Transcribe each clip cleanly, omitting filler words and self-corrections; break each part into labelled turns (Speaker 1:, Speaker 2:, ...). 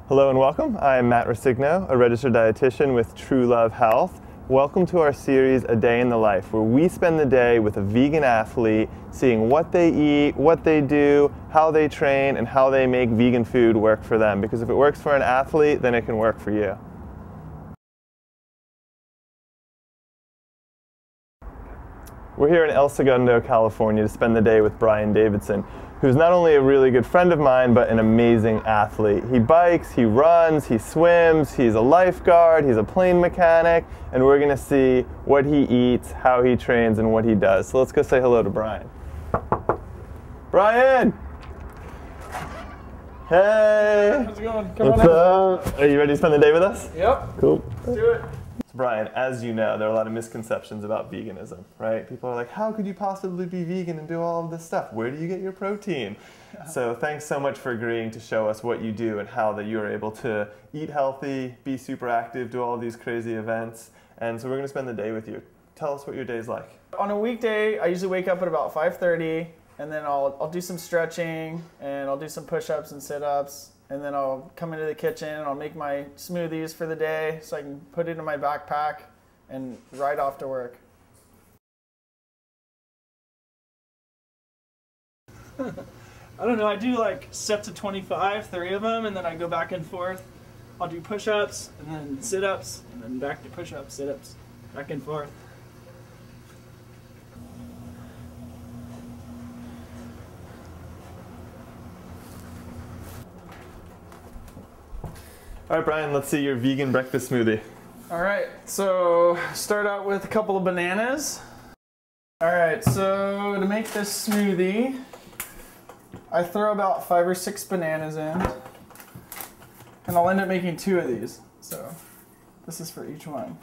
Speaker 1: Hello and welcome. I am Matt Ruscigno, a registered dietitian with True Love Health. Welcome to our series, A Day in the Life, where we spend the day with a vegan athlete, seeing what they eat, what they do, how they train, and how they make vegan food work for them. Because if it works for an athlete, then it can work for you. We're here in El Segundo, California to spend the day with Brian Davidson, who's not only a really good friend of mine, but an amazing athlete. He bikes, he runs, he swims, he's a lifeguard, he's a plane mechanic, and we're gonna see what he eats, how he trains, and what he does. So let's go say hello to Brian. Brian! Hey!
Speaker 2: How's it going? Come
Speaker 1: What's up? Are you ready to spend the day with us?
Speaker 2: Yep.
Speaker 1: Cool.
Speaker 2: Let's do it.
Speaker 1: Brian, as you know, there are a lot of misconceptions about veganism, right? People are like, how could you possibly be vegan and do all of this stuff? Where do you get your protein? So thanks so much for agreeing to show us what you do and how that you're able to eat healthy, be super active, do all these crazy events. And so we're going to spend the day with you. Tell us what your day's like.
Speaker 2: On a weekday, I usually wake up at about 5:30, and then I'll do some stretching, and I'll do some push-ups and sit-ups. And then I'll come into the kitchen and I'll make my smoothies for the day so I can put it in my backpack and ride off to work. I don't know, I do like sets of 25, 3 of them, and then I go back and forth. I'll do push-ups and then sit-ups and then back to push-ups, sit-ups, back and forth.
Speaker 1: All right, Brian, let's see your vegan breakfast smoothie.
Speaker 2: All right, so start out with a couple of bananas. All right, so to make this smoothie, I throw about 5 or 6 bananas in, and I'll end up making 2 of these. So this is for each one.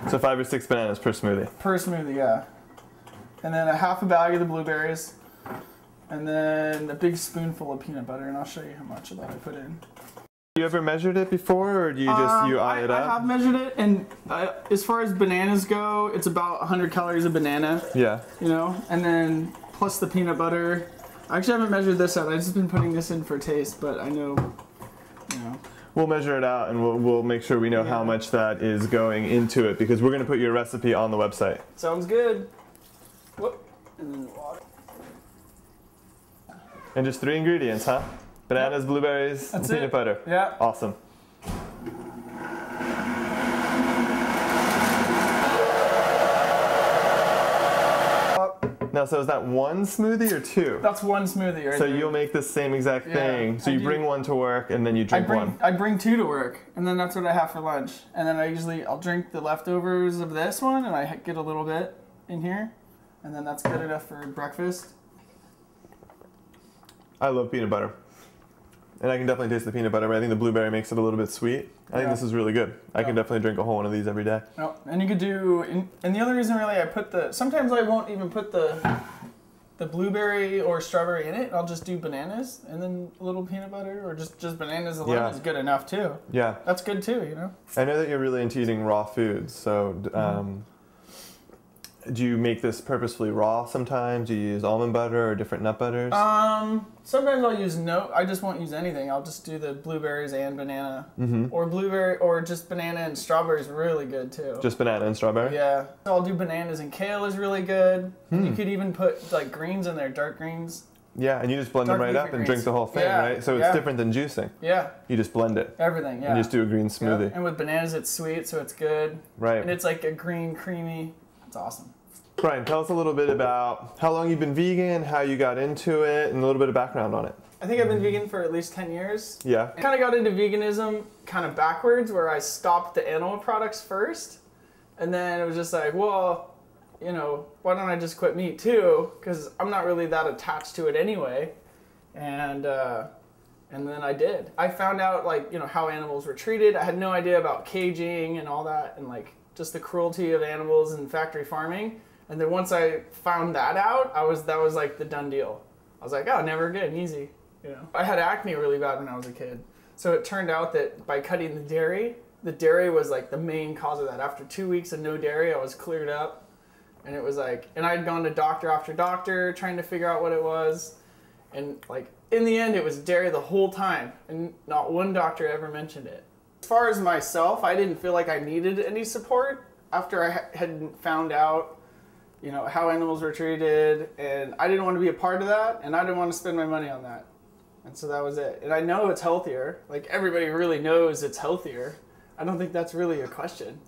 Speaker 1: So 5 or 6 bananas per smoothie? Per
Speaker 2: smoothie, yeah. And then a half a bag of the blueberries, and then a big spoonful of peanut butter, and I'll show you how much of that I put in.
Speaker 1: You ever measured it before, or do you just eye it up?
Speaker 2: I have measured it, and as far as bananas go, it's about 100 calories a banana.
Speaker 1: Yeah.
Speaker 2: You know, and then plus the peanut butter. I actually haven't measured this out. I've just been putting this in for taste, but I know, you know.
Speaker 1: We'll measure it out, and we'll make sure we know how much that is going into it, because we're going to put your recipe on the website.
Speaker 2: Sounds good. Whoop. And then water.
Speaker 1: And just 3 ingredients, huh? Bananas, blueberries, and peanut butter.
Speaker 2: Yeah.
Speaker 1: Awesome. Now, so is that 1 smoothie or 2?
Speaker 2: That's 1 smoothie, right?
Speaker 1: So you'll make the same exact thing. So you bring 1 to work, and then you drink 1.
Speaker 2: I bring 2 to work, and then that's what I have for lunch. And then I'll drink the leftovers of this one, and I get a little bit in here, and then that's good enough for breakfast.
Speaker 1: I love peanut butter. And I can definitely taste the peanut butter, but I think the blueberry makes it a little bit sweet. I think this is really good. I can definitely drink a whole one of these every day.
Speaker 2: No, and you could do, and the other reason really sometimes I won't even put the blueberry or strawberry in it. I'll just do bananas and then a little peanut butter, or just bananas alone is good enough too.
Speaker 1: Yeah.
Speaker 2: That's good too, you know?
Speaker 1: I know that you're really into eating raw foods, so do you make this purposefully raw sometimes? Do you use almond butter or different nut butters?
Speaker 2: Sometimes I'll use I just won't use anything. I'll just do the blueberries and banana. Or blueberry, or just banana and strawberry is really good too.
Speaker 1: Just banana and strawberry?
Speaker 2: Yeah. So I'll do bananas and kale is really good. And you could even put like greens in there, dark greens.
Speaker 1: Yeah, and you just blend them right up and drink the whole thing, right? So it's different than juicing.
Speaker 2: Yeah.
Speaker 1: You just blend it.
Speaker 2: Everything, yeah.
Speaker 1: And you just do a green smoothie.
Speaker 2: Yeah. And with bananas it's sweet, so it's good.
Speaker 1: Right.
Speaker 2: And it's like a green, creamy, it's awesome.
Speaker 1: Brian, tell us a little bit about how long you've been vegan, how you got into it, and a little bit of background on it.
Speaker 2: I think I've been vegan for at least 10 years.
Speaker 1: Yeah.
Speaker 2: I kind of got into veganism kind of backwards, where I stopped the animal products first. And then it was just like, well, you know, why don't I just quit meat too? Because I'm not really that attached to it anyway. And then I did. I found out, like, you know, how animals were treated. I had no idea about caging and all that, and like just the cruelty of animals and factory farming. And then once I found that out, that was like the done deal. I was like, oh, never again, easy. You know, I had acne really bad when I was a kid. So it turned out that by cutting the dairy was like the main cause of that. After 2 weeks of no dairy, I was cleared up. And it was like, and I'd gone to doctor after doctor trying to figure out what it was. And like in the end, it was dairy the whole time, and not one doctor ever mentioned it. As far as myself, I didn't feel like I needed any support after I had found out, you know, how animals were treated, and I didn't want to be a part of that, and I didn't want to spend my money on that. And so that was it. And I know it's healthier. Like, everybody really knows it's healthier. I don't think that's really a question.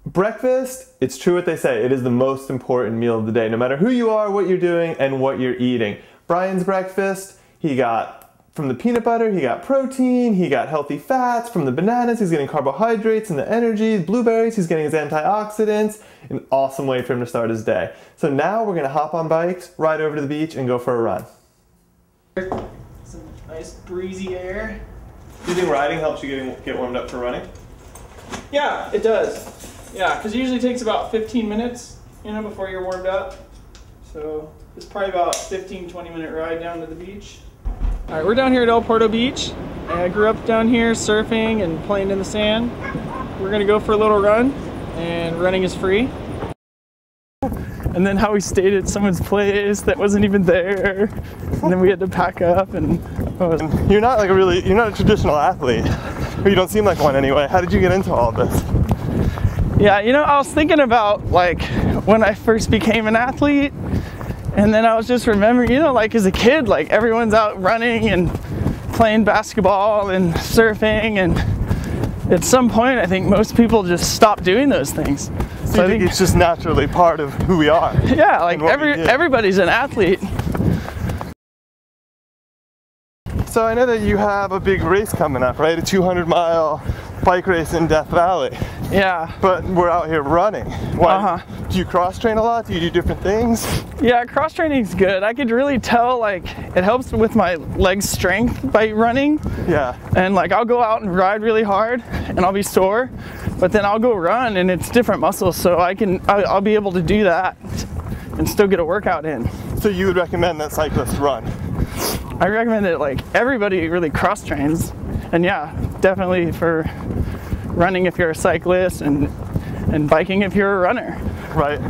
Speaker 1: Breakfast, it's true what they say. It is the most important meal of the day, no matter who you are, what you're doing, and what you're eating. Brian's breakfast, he got from the peanut butter, he got protein, he got healthy fats. From the bananas, he's getting carbohydrates and the energy. Blueberries, he's getting his antioxidants. An awesome way for him to start his day. So now we're gonna hop on bikes, ride over to the beach, and go for a run.
Speaker 2: Some nice breezy air.
Speaker 1: Do you think riding helps you get warmed up for running?
Speaker 2: Yeah, it does. Yeah, because it usually takes about 15 minutes, you know, before you're warmed up. So it's probably about 15-20 minute ride down to the beach. All right, we're down here at El Porto Beach. I grew up down here surfing and playing in the sand. We're gonna go for a little run, and running is free. And then how we stayed at someone's place that wasn't even there, and then we had to pack up. And
Speaker 1: you're not like you're not a traditional athlete, or you don't seem like one anyway. How did you get into all of this?
Speaker 2: Yeah, you know, I was thinking about like when I first became an athlete, and then I was just remembering, you know, like as a kid, like everyone's out running and playing basketball and surfing, and at some point I think most people just stop doing those things.
Speaker 1: So I think it's just naturally part of who we are.
Speaker 2: Yeah, like everybody's an athlete.
Speaker 1: So I know that you have a big race coming up, right? A 200-mile bike race in Death Valley.
Speaker 2: Yeah.
Speaker 1: But we're out here running. Why? Do you cross train a lot? Do you do different things?
Speaker 2: Yeah, cross training's good. I could really tell, like, it helps with my leg strength by running.
Speaker 1: Yeah.
Speaker 2: And like I'll go out and ride really hard and I'll be sore, but then I'll go run and it's different muscles, so I'll be able to do that and still get a workout in.
Speaker 1: So you would recommend that cyclists run?
Speaker 2: I recommend that like everybody really cross trains, and yeah, definitely for running if you're a cyclist, and biking if you're a runner.
Speaker 1: Right.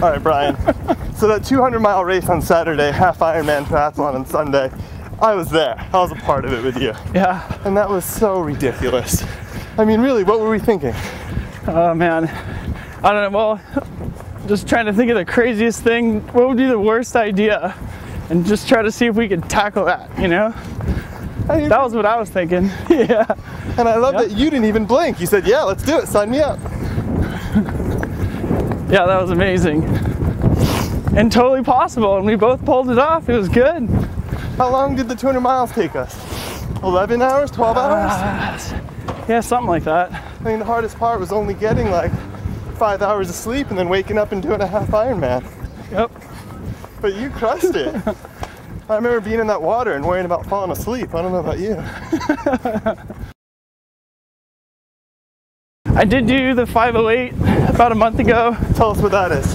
Speaker 1: All right, Brian. So that 200-mile race on Saturday, half Ironman triathlon on Sunday, I was there. I was a part of it with you.
Speaker 2: Yeah.
Speaker 1: And that was so ridiculous. I mean, really, what were we thinking?
Speaker 2: Oh man, I don't know. Well, just trying to think of the craziest thing. What would be the worst idea? And just try to see if we could tackle that, you know? I mean, that was what I was thinking. Yeah.
Speaker 1: And I love that you didn't even blink. You said, yeah, let's do it. Sign me up.
Speaker 2: Yeah, that was amazing. And totally possible. And we both pulled it off. It was good.
Speaker 1: How long did the 200 miles take us? 11 hours? 12 hours?
Speaker 2: Yeah, something like that.
Speaker 1: I mean, the hardest part was only getting like 5 hours of sleep and then waking up and doing a half Ironman.
Speaker 2: Yep.
Speaker 1: But you crushed it. I remember being in that water and worrying about falling asleep. I don't know about you.
Speaker 2: I did do the 508 about a month ago.
Speaker 1: Tell us what that is.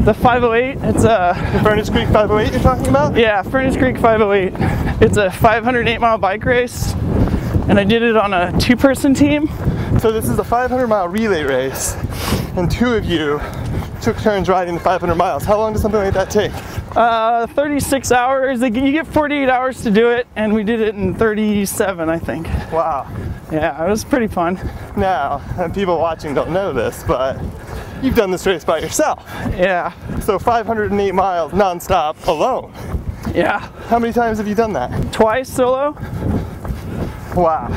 Speaker 2: The 508, it's a...
Speaker 1: The Furnace Creek 508 you're talking about?
Speaker 2: Yeah, Furnace Creek 508. It's a 508-mile bike race, and I did it on a two-person team.
Speaker 1: So this is a 500-mile relay race, and two of you took turns riding the 500 miles. How long does something like that take?
Speaker 2: 36 hours. You get 48 hours to do it, and we did it in 37, I think.
Speaker 1: Wow.
Speaker 2: Yeah, it was pretty fun.
Speaker 1: Now, and people watching don't know this, but you've done this race by yourself.
Speaker 2: Yeah.
Speaker 1: So 508 miles non-stop alone.
Speaker 2: Yeah.
Speaker 1: How many times have you done that?
Speaker 2: Twice solo.
Speaker 1: Wow.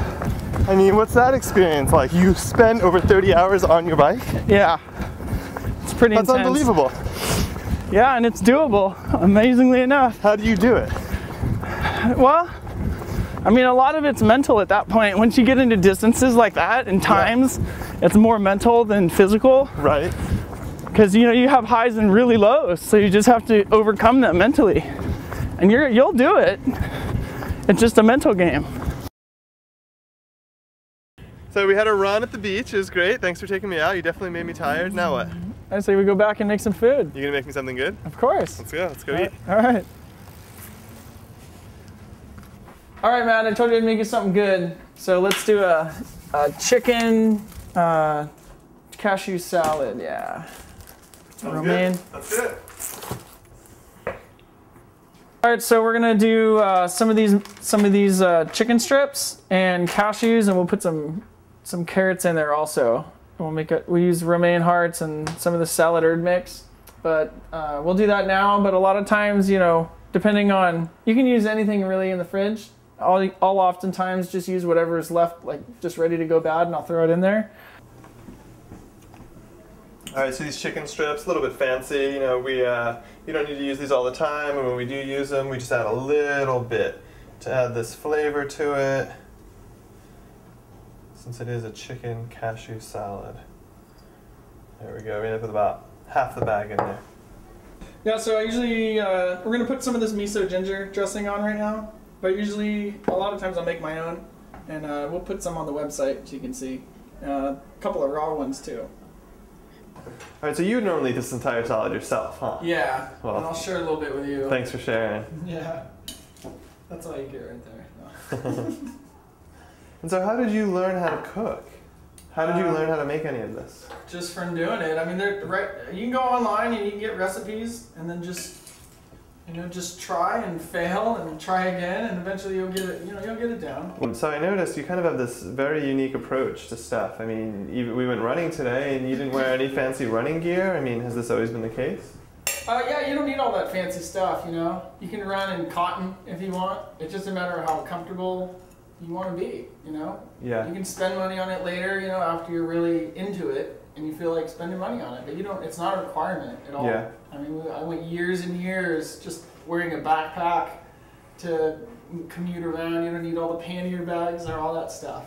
Speaker 1: I mean, what's that experience like? You spend over 30 hours on your bike?
Speaker 2: Yeah. It's pretty intense.
Speaker 1: That's unbelievable.
Speaker 2: Yeah, and it's doable, amazingly enough.
Speaker 1: How do you do it?
Speaker 2: Well, I mean, a lot of it's mental at that point. Once you get into distances like that and times, it's more mental than physical.
Speaker 1: Right.
Speaker 2: Because, you know, you have highs and really lows, so you just have to overcome them mentally. And you'll do it. It's just a mental game.
Speaker 1: So we had a run at the beach. It was great. Thanks for taking me out. You definitely made me tired. Now what?
Speaker 2: I say we go back and make some food.
Speaker 1: You gonna make me something good?
Speaker 2: Of course.
Speaker 1: Let's go. Let's go eat.
Speaker 2: All right. All right, Matt. I told you I'd make you something good. So let's do a chicken cashew salad. Yeah.
Speaker 1: Sounds
Speaker 2: Romaine.
Speaker 1: good. That's it.
Speaker 2: All right, so we're gonna do some of these chicken strips and cashews, and we'll put some carrots in there also. We use romaine hearts and some of the salad herb mix, but we'll do that now. But a lot of times, you know, depending on, you can use anything really in the fridge. I'll oftentimes just use whatever is left, like just ready to go bad, and I'll throw it in there.
Speaker 1: All right, so these chicken strips, a little bit fancy. You know, you don't need to use these all the time, and when we do use them, we just add a little bit to add this flavor to it, since it is a chicken cashew salad. There we go. We end up with about half the bag in there.
Speaker 2: Yeah, so I usually, we're going to put some of this miso ginger dressing on right now, but usually, a lot of times I'll make my own, and we'll put some on the website so you can see. A couple of raw ones too.
Speaker 1: All right, so you normally eat this entire salad yourself, huh?
Speaker 2: Yeah,
Speaker 1: well,
Speaker 2: and I'll share a little bit with you.
Speaker 1: Thanks for sharing.
Speaker 2: Yeah, that's all you get right there. No.
Speaker 1: And so how did you learn how to cook? How did you learn how to make any of this?
Speaker 2: Just from doing it. I mean, you can go online and you can get recipes, and then just try and fail and try again, and eventually you'll get it. You'll get it down.
Speaker 1: So I noticed you kind of have this very unique approach to stuff. I mean, we went running today, and you didn't wear any fancy running gear. I mean, has this always been the case?
Speaker 2: Yeah, you don't need all that fancy stuff. You know, you can run in cotton if you want. It's just a matter of how comfortable you want to be. You know.
Speaker 1: Yeah.
Speaker 2: You can spend money on it later. You know, after you're really into it and you feel like spending money on it, but you don't. It's not a requirement at all.
Speaker 1: Yeah.
Speaker 2: I mean, I went years and years just wearing a backpack to commute around. You don't need all the pannier bags or all that stuff.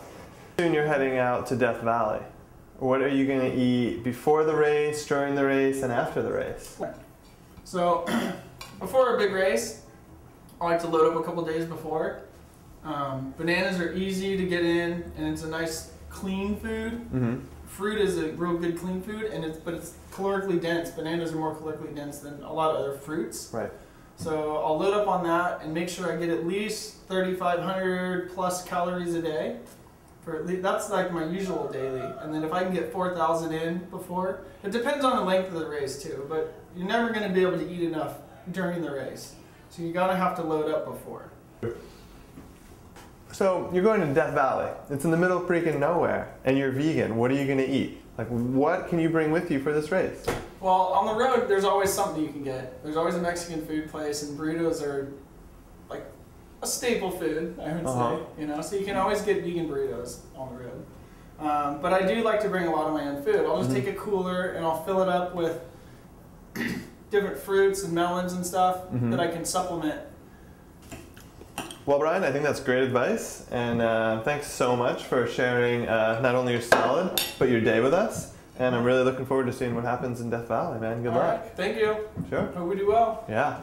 Speaker 1: Soon you're heading out to Death Valley. What are you going to eat before the race, during the race, and after the race?
Speaker 2: So, before a big race, I like to load up a couple days before. Bananas are easy to get in, and it's a nice clean food.
Speaker 1: Mm-hmm.
Speaker 2: Fruit is a real good clean food, but it's calorically dense. Bananas are more calorically dense than a lot of other fruits.
Speaker 1: Right.
Speaker 2: So I'll load up on that and make sure I get at least 3,500 plus calories a day. That's like my usual daily. And then if I can get 4,000 in before, it depends on the length of the race too, but you're never going to be able to eat enough during the race. So you're going to have to load up before.
Speaker 1: So you're going to Death Valley. It's in the middle of freaking nowhere, and you're vegan. What are you going to eat? Like, what can you bring with you for this race?
Speaker 2: Well, on the road, there's always something you can get. There's always a Mexican food place, and burritos are like a staple food, I would say. You know, so you can always get vegan burritos on the road. But I do like to bring a lot of my own food. I'll just take a cooler and I'll fill it up with different fruits and melons and stuff that I can supplement.
Speaker 1: Well, Brian, I think that's great advice, and thanks so much for sharing not only your salad, but your day with us. And I'm really looking forward to seeing what happens in Death Valley, man. Good luck.
Speaker 2: Right. Thank you.
Speaker 1: Sure.
Speaker 2: Hope we do well.
Speaker 1: Yeah.